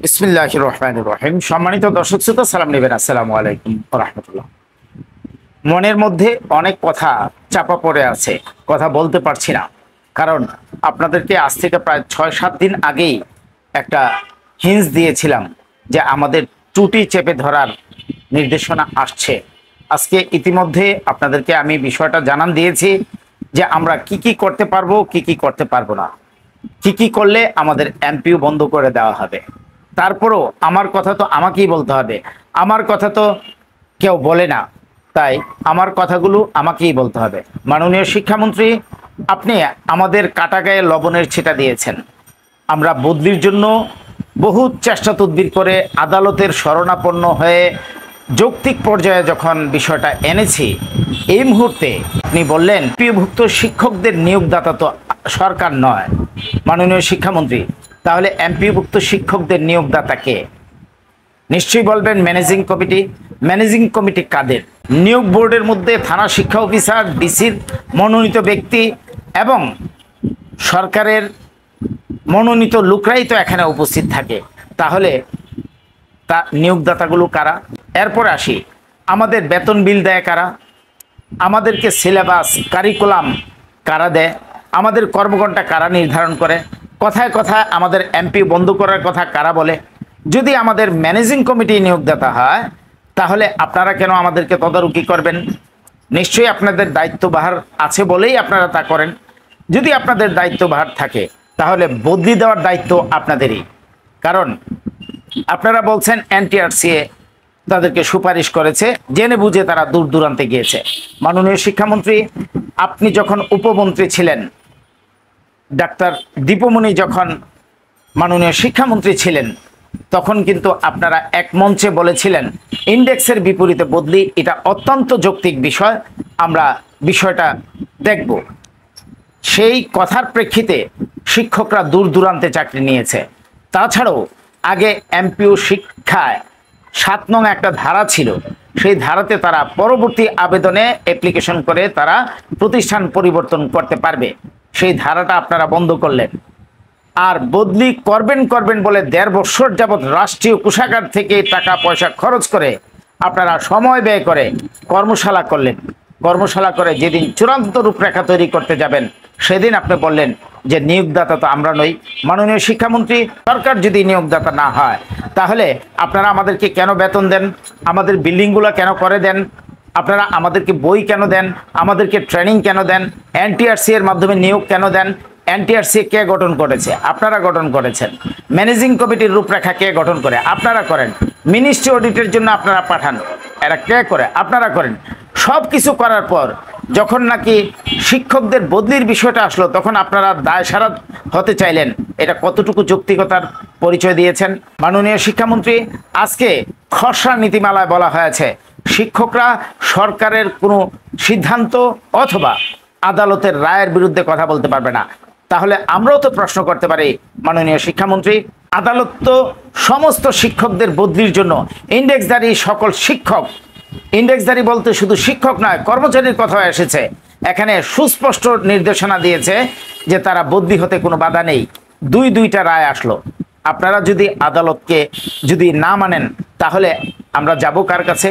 বিসমিল্লাহির রহমানির রহিম। সম্মানিত দর্শক শ্রোতা, সালাম নেবেন। আসসালামু আলাইকুম ওয়া রাহমাতুল্লাহ। মনের মধ্যে অনেক কথা চাপা পড়ে আছে, কথা বলতে পারছি না, কারণ আপনাদেরকে আজ থেকে প্রায় ৬-৭ দিন আগেই একটা হিন্স দিয়েছিলাম যে আমাদের ত্রুটি চেপে ধরার নির্দেশনা আসছে। আজকে ইতিমধ্যে আপনাদেরকে আমি বিষয়টা জানান দিয়েছি যে আমরা কি কি করতে পারবো, কি কি করতে পারবো না, কি কি করলে আমাদের এমপিও বন্ধ করে দেওয়া হবে। তারপরও আমার কথা তো আমাকেই বলতে হবে, আমার কথা তো কেউ বলে না, তাই আমার কথাগুলো আমাকেই বলতে হবে। মাননীয় শিক্ষামন্ত্রী, আপনি আমাদের কাটা গায়ে লবণের ছিটা দিয়েছেন। আমরা বদলির জন্য বহু চেষ্টা তদবির করে আদালতের শরণাপন্ন হয়ে যৌক্তিক পর্যায়ে যখন বিষয়টা এনেছি, এই মুহূর্তে আপনি বললেন পিভুক্ত শিক্ষকদের নিয়োগদাতা তো সরকার নয়। মাননীয় শিক্ষামন্ত্রী, তাহলে এমপিভুক্ত শিক্ষকদের নিয়োগদাতা কে? নিশ্চয়ই বলবেন ম্যানেজিং কমিটি। ম্যানেজিং কমিটি কাদের? নিয়োগ বোর্ডের মধ্যে থানা শিক্ষা অফিসার, ডিসির মনোনীত ব্যক্তি এবং সরকারের মনোনীত লোকরাই তো এখানে উপস্থিত থাকে। তাহলে তা নিয়োগদাতাগুলো কারা? এরপর আসি, আমাদের বেতন বিল দেয় কারা? আমাদেরকে সিলেবাস কারিকুলাম কারা দেয়? আমাদের কর্মঘণ্টা কারা নির্ধারণ করে? কথায় কথায় আমাদের এমপি বন্ধ করার কথা কারা বলে? যদি আমাদের ম্যানেজিং কমিটি নিয়োগদাতা হয়, তাহলে আপনারা কেন আমাদেরকে তদারকি করবেন? নিশ্চয়ই আপনাদের দায়িত্বভার আছে বলেই আপনারা তা করেন। যদি আপনাদের দায়িত্বভার থাকে, তাহলে বদলি দেওয়ার দায়িত্ব আপনাদেরই। কারণ আপনারা বলছেন এনটিআরসিএ তাদেরকে সুপারিশ করেছে, জেনে বুঝে তারা দূর দূরান্তে গিয়েছে। মাননীয় শিক্ষামন্ত্রী, আপনি যখন উপমন্ত্রী ছিলেন, ডাক্তার দীপমণি যখন মাননীয় শিক্ষামন্ত্রী ছিলেন, তখন কিন্তু আপনারা এক মঞ্চে বলেছিলেন ইন্ডেক্সের বিপরীতে বদলি, এটা অত্যন্ত যৌক্তিক বিষয়, আমরা বিষয়টা দেখব। সেই কথার প্রেক্ষিতে শিক্ষকরা দূর দূরান্তে চাকরি নিয়েছে। তাছাড়াও আগে এমপিও শিক্ষায় ৭ নং একটা ধারা ছিল, সেই ধারাতে তারা পরবর্তী আবেদনে অ্যাপ্লিকেশন করে তারা প্রতিষ্ঠান পরিবর্তন করতে পারবে। সেই ধারাটা আপনারা বন্ধ করলেন। আর বদলি করবেন বলে ১.৫ বছর যাবৎ রাষ্ট্রীয় কোষাগার থেকে টাকা পয়সা খরচ করে আপনারা সময় ব্যয় করে কর্মশালা করলেন। কর্মশালা করে যেদিন চূড়ান্ত রূপরেখা তৈরি করতে যাবেন, সেদিন আপনি বললেন যে নিয়োগদাতা তো আমরা নই। মাননীয় শিক্ষামন্ত্রী, সরকার যদি নিয়োগদাতা না হয়, তাহলে আপনারা আমাদেরকে কেন বেতন দেন? আমাদের বিল্ডিংগুলো কেন করে দেন? আপনারা আমাদেরকে বই কেন দেন? আমাদেরকে ট্রেনিং কেন দেন? এনটিআরসি এর মাধ্যমে নিয়োগ কেন দেন? এনটিআরসি কে গঠন করেছে? আপনারা গঠন করেছেন। ম্যানেজিং কমিটির রূপরেখা কে গঠন করে? আপনারা করেন। মিনিস্ট্রি অডিটের জন্য আপনারা পাঠান, এরা কে করে? আপনারা করেন। সব কিছু করার পর যখন নাকি শিক্ষকদের বদলির বিষয়টা আসলো, তখন আপনারা দায়সারা হতে চাইলেন। এটা কতটুকু যৌক্তিকতার পরিচয় দিয়েছেন? মাননীয় শিক্ষামন্ত্রী, আজকে খসড়া নীতিমালায় বলা হয়েছে শিক্ষকরা সরকারের কোনো সিদ্ধান্ত অথবা আদালতের রায়ের বিরুদ্ধে কথা বলতে পারবে না। তাহলে আমরাও তো প্রশ্ন করতে পারি, মাননীয় শিক্ষামন্ত্রী, আদালত তো সমস্ত শিক্ষকদের বদলির জন্য ইন্ডেক্সধারী সকল শিক্ষক, ইন্ডেক্সধারী বলতে শুধু শিক্ষক নয়, কর্মচারীর কথা এসেছে, এখানে সুস্পষ্ট নির্দেশনা দিয়েছে যে তারা বদলি হতে কোনো বাধা নেই। দুইটা রায় আসলো। আপনারা যদি আদালতকে যদি না মানেন, তাহলে আমরা যাব কার কাছে?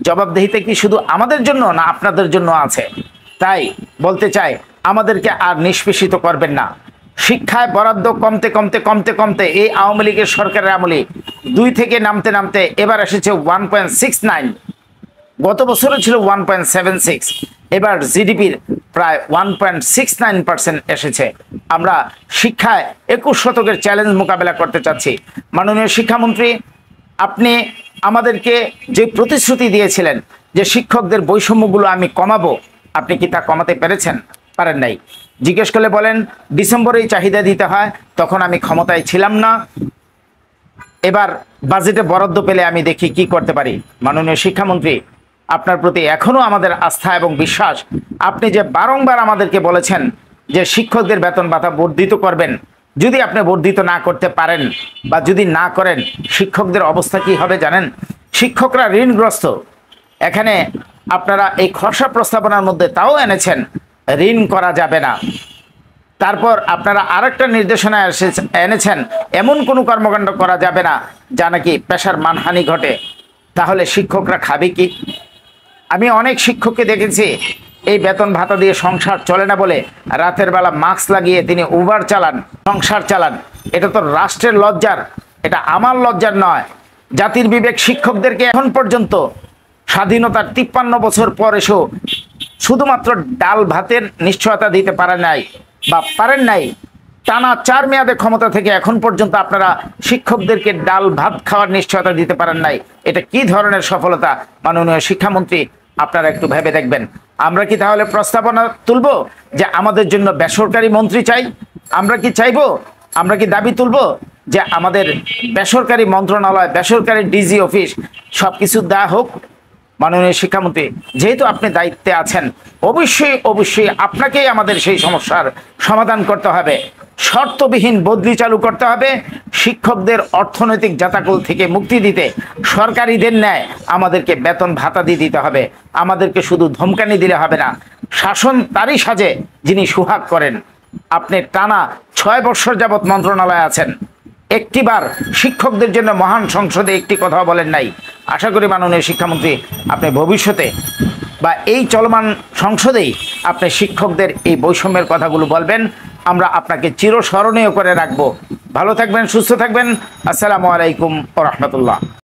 জবাবদিহিতে কি শুধু আমাদের জন্য না আপনাদের জন্য আছে? তাই বলতে চাই, আমাদেরকে আর নিষ্পেষিত করবেন না। শিক্ষায় বরাদ্দ কমতে এই আওয়ামী লীগের সরকারের আমলে 2 থেকে নামতে এবার এসেছে 1.69, গত বছরও ছিল 1.76, এবার জিডিপির প্রায় 1.69% এসেছে। আমরা শিক্ষায় 21 শতকের চ্যালেঞ্জ মোকাবেলা করতে চাচ্ছি। মাননীয় শিক্ষামন্ত্রী, আপনি আমাদেরকে যে প্রতিশ্রুতি দিয়েছিলেন যে শিক্ষকদের বৈষম্যগুলো আমি কমাবো, আপনি কি তা কমাতে পেরেছেন? পারেন নাই। জিজ্ঞেস করলে বলেন ডিসেম্বরেই চাহিদা দিতে হয়, তখন আমি ক্ষমতায় ছিলাম না, এবার বাজেটে বরাদ্দ পেলে আমি দেখি কি করতে পারি। মাননীয় শিক্ষামন্ত্রী, আপনার প্রতি এখনো আমাদের আস্থা এবং বিশ্বাস। আপনি যে বারংবার আমাদেরকে বলেছেন যে শিক্ষকদের বেতন ভাতা বর্ধিত করবেন, যদি আপনি বর্ধিত না করতে পারেন বা যদি না করেন, শিক্ষকদের অবস্থা কি হবে জানেন? শিক্ষকরা ঋণগ্রস্ত। এখানে আপনারা এই খসড়া প্রস্তাবনার মধ্যে তাও এনেছেন ঋণ করা যাবে না। তারপর আপনারা আরেকটা নির্দেশনা এনেছেন, এমন কোনো কর্মকাণ্ড করা যাবে না যা নাকি পেশার মানহানি ঘটে। তাহলে শিক্ষকরা খাবে কি? আমি অনেক শিক্ষককে দেখেছি এই বেতন ভাতা দিয়ে সংসার চলে না বলে রাতের বেলা মাস্ক লাগিয়ে তিনি উবার চালান, সংসার চালান। এটা তো রাষ্ট্রের লজ্জার, এটা আমার লজ্জার নয়। জাতির বিবেক শিক্ষকদেরকে এখন পর্যন্ত স্বাধীনতার 53 বছর পর এসেও শুধুমাত্র ডাল ভাতের নিশ্চয়তা দিতে পারেন নাই। টানা 4 মেয়াদে ক্ষমতা থেকে এখন পর্যন্ত আপনারা শিক্ষকদেরকে ডাল ভাত খাওয়ার নিশ্চয়তা দিতে পারেন নাই। এটা কি ধরনের সফলতা মাননীয় শিক্ষামন্ত্রী? আপনারা একটু ভেবে দেখবেন। আমরা কি তাহলে প্রস্তাবনা তুলব যে আমাদের জন্য বেসরকারি মন্ত্রী চাই? আমরা কি চাইবো, আমরা কি দাবি তুলব যে আমাদের বেসরকারি মন্ত্রণালয়, বেসরকারি ডিজি অফিস সবকিছু দেওয়া হোক? মাননীয় শিক্ষামন্ত্রী, যেহেতু আপনি দায়িত্বে আছেন, অবশ্যই আপনাকেই আমাদের সেই সমস্যার সমাধান করতে হবে। শর্তবিহীন বদলি চালু করতে হবে। শিক্ষকদের অর্থনৈতিক জাতাকল থেকে মুক্তি দিতে সরকারিদের ন্যায় আমাদেরকে বেতন ভাতা দিয়ে দিতে হবে। আমাদেরকে শুধু ধমকানি দিলে হবে না। শাসন তারই সাজে যিনি সুহাগ করেন। আপনি টানা 6 বছর যাবৎ মন্ত্রণালয়ে আছেন, একটিবার শিক্ষকদের জন্য মহান সংসদে একটি কথা বলেন নাই। আশা করি মাননীয় শিক্ষামন্ত্রী আপনি ভবিষ্যতে বা এই চলমান সংসদেই আপনি শিক্ষকদের এই বৈষম্যের কথাগুলো বলবেন। আমরা আপনাকে চিরস্মরণীয় করে রাখবো। ভালো থাকবেন, সুস্থ থাকবেন। আসসালামু আলাইকুম ওয়া রাহমাতুল্লাহ।